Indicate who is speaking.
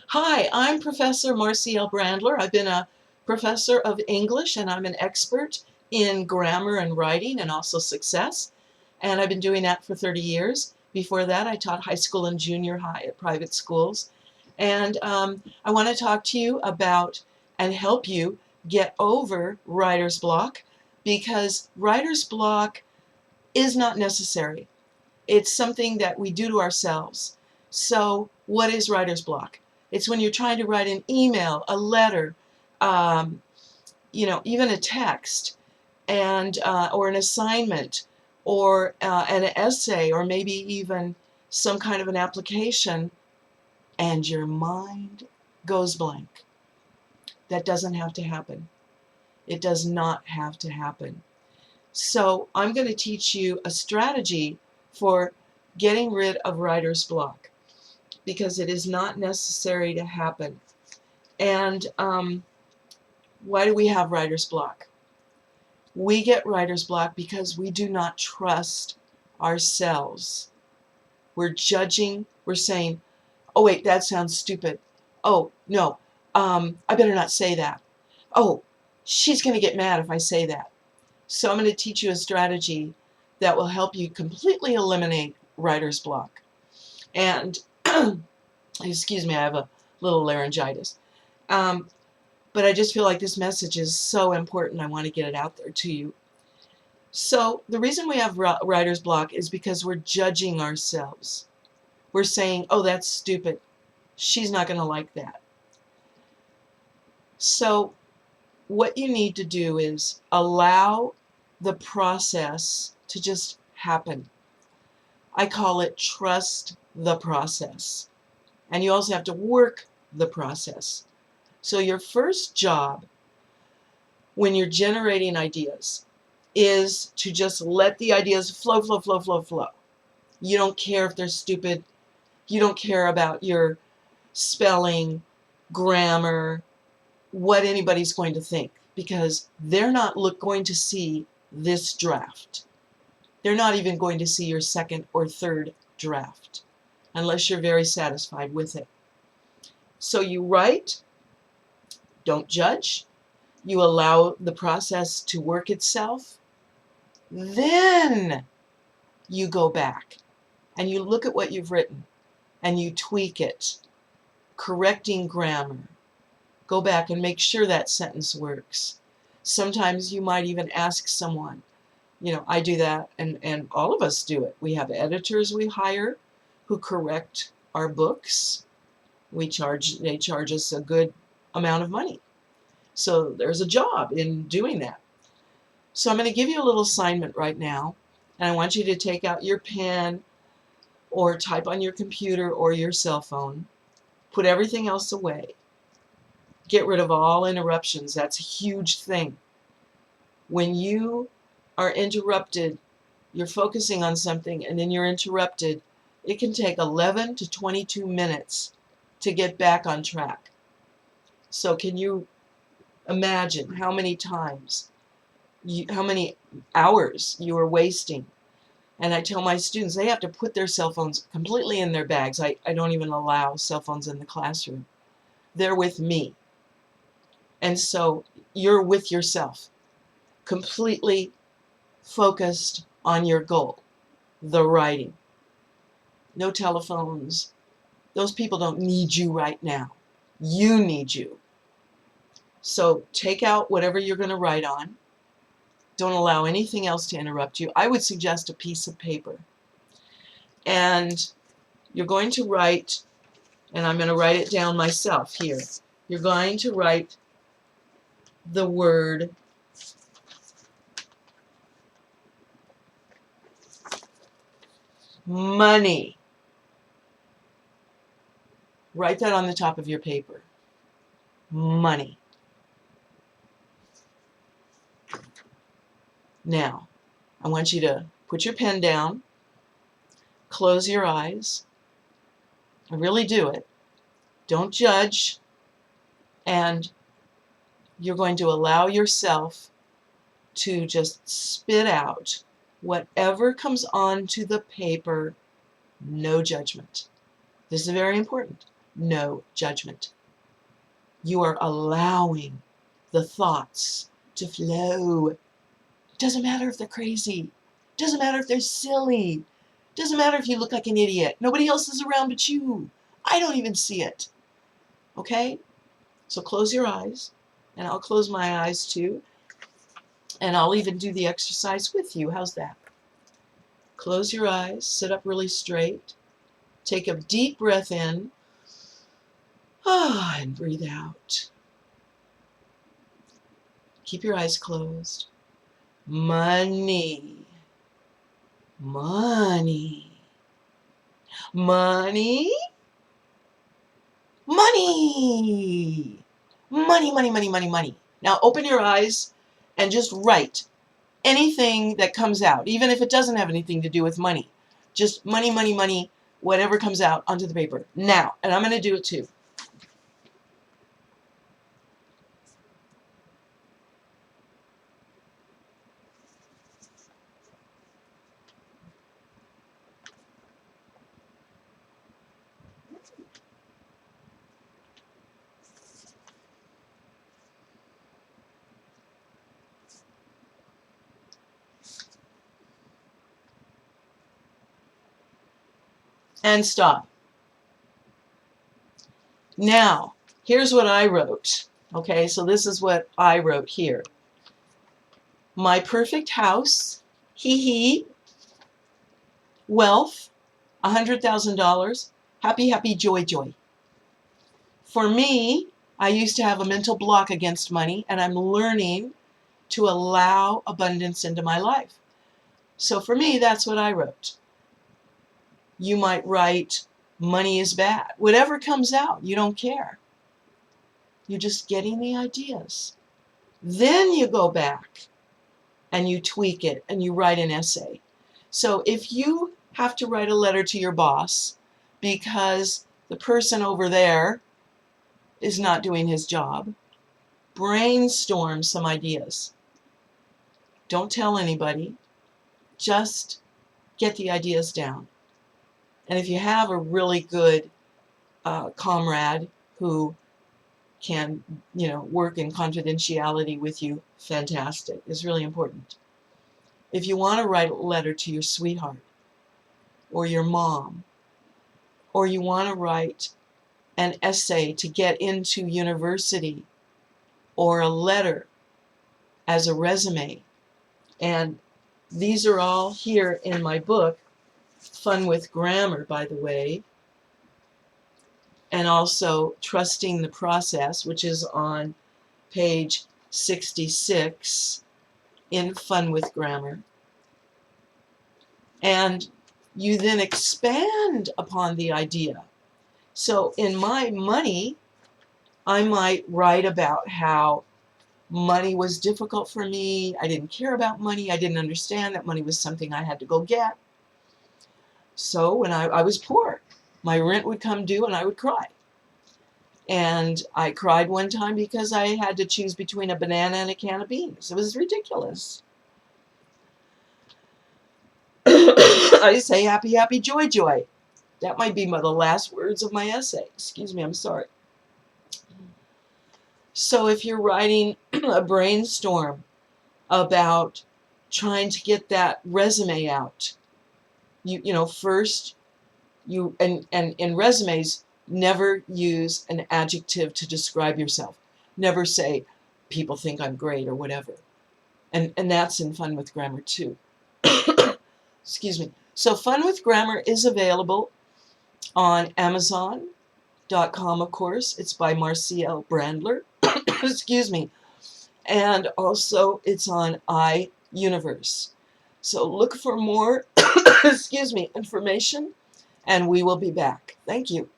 Speaker 1: Hi, I'm Professor Marcielle Brandler. I've been a professor of English and I'm an expert in grammar and writing and also success. And I've been doing that for 30 years. Before that, I taught high school and junior high at private schools. And I want to talk to you about and help you get over writer's block, because writer's block is not necessary. It's something that we do to ourselves. So what is writer's block? It's when you're trying to write an email, a letter, um, even a text, and or an assignment, or an essay, or maybe even some kind of an application, and your mind goes blank. That doesn't have to happen. It does not have to happen. So I'm going to teach you a strategy for getting rid of writer's block, because it is not necessary to happen. And why do we have writer's block? We get writer's block because we do not trust ourselves. We're judging, we're saying, oh wait, that sounds stupid. Oh no, I better not say that. Oh, she's going to get mad if I say that. So I'm going to teach you a strategy that will help you completely eliminate writer's block. And excuse me, I have a little laryngitis. But I just feel like this message is so important. I want to get it out there to you. So the reason we have writer's block is because we're judging ourselves. We're saying, oh, that's stupid. She's not going to like that. So what you need to do is allow the process to just happen. I call it trust the process. And you also have to work the process. So your first job when you're generating ideas is to just let the ideas flow, flow, flow, flow, flow. You don't care if they're stupid. You don't care about your spelling, grammar, what anybody's going to think, because they're not going to see this draft. They're not even going to see your second or third draft unless you're very satisfied with it. So you write, don't judge, you allow the process to work itself, then you go back and you look at what you've written and you tweak it, correcting grammar. Go back and make sure that sentence works. Sometimes you might even ask someone. I do that, and all of us do it. We have editors we hire who correct our books. They charge us a good amount of money. So there's a job in doing that. So I'm going to give you a little assignment right now, and I want you to take out your pen or type on your computer or your cell phone. Put everything else away. Get rid of all interruptions. That's a huge thing. When you are interrupted, you're focusing on something and then you're interrupted, it can take 11 to 22 minutes to get back on track. So can you imagine how many times, how many hours you are wasting? And I tell my students they have to put their cell phones completely in their bags. I don't even allow cell phones in the classroom. They're with me. And so you're with yourself, completely focused on your goal, the writing. No telephones. Those people don't need you right now. You need you. So take out whatever you're going to write on. Don't allow anything else to interrupt you. I would suggest a piece of paper. And you're going to write, and I'm going to write it down myself here. You're going to write the word money. Write that on the top of your paper. Money. Now, I want you to put your pen down, close your eyes, really do it. Don't judge, and you're going to allow yourself to just spit out whatever comes onto the paper, no judgment. This is very important. no judgment. You are allowing the thoughts to flow. It doesn't matter if they're crazy. It doesn't matter if they're silly. It doesn't matter if you look like an idiot. Nobody else is around but you. I don't even see it. Okay? So close your eyes, and I'll close my eyes too, and I'll even do the exercise with you. How's that? Close your eyes, sit up really straight, take a deep breath in, and breathe out. Keep your eyes closed. Money, money, money, money, money, money, money, money, money. Now open your eyes and just write anything that comes out, even if it doesn't have anything to do with money. Just money, money, money, whatever comes out onto the paper. Now, and I'm going to do it too. And stop. Now, here's what I wrote. Okay, so this is what I wrote here. My perfect house, hee, wealth, $100,000, happy, happy, joy, joy. For me, I used to have a mental block against money, and I'm learning to allow abundance into my life. So for me, that's what I wrote. You might write, money is bad. Whatever comes out, you don't care. You're just getting the ideas. Then you go back and you tweak it and you write an essay. So if you have to write a letter to your boss because the person over there is not doing his job, brainstorm some ideas. Don't tell anybody. Just get the ideas down. And if you have a really good comrade who can, work in confidentiality with you, fantastic. It's really important. If you want to write a letter to your sweetheart or your mom, or you want to write an essay to get into university, or a letter as a resume, and these are all here in my book, Fun with Grammar, by the way, and also Trusting the Process, which is on page 66 in Fun with Grammar. And you then expand upon the idea. So in my money, I might write about how money was difficult for me. I didn't care about money. I didn't understand that money was something I had to go get. So when I was poor, my rent would come due and I would cry. And I cried one time because I had to choose between a banana and a can of beans. It was ridiculous. I say happy, happy, joy, joy. That might be the last words of my essay. Excuse me, I'm sorry. So if you're writing a brainstorm about trying to get that resume out, first and in resumes, never use an adjective to describe yourself. Never say, people think I'm great or whatever. And that's in Fun with Grammar too. Excuse me. So Fun with Grammar is available on Amazon.com, of course. It's by Marcielle Brandler. Excuse me. And also it's on iUniverse. So look for more excuse me, information, and we will be back. Thank you.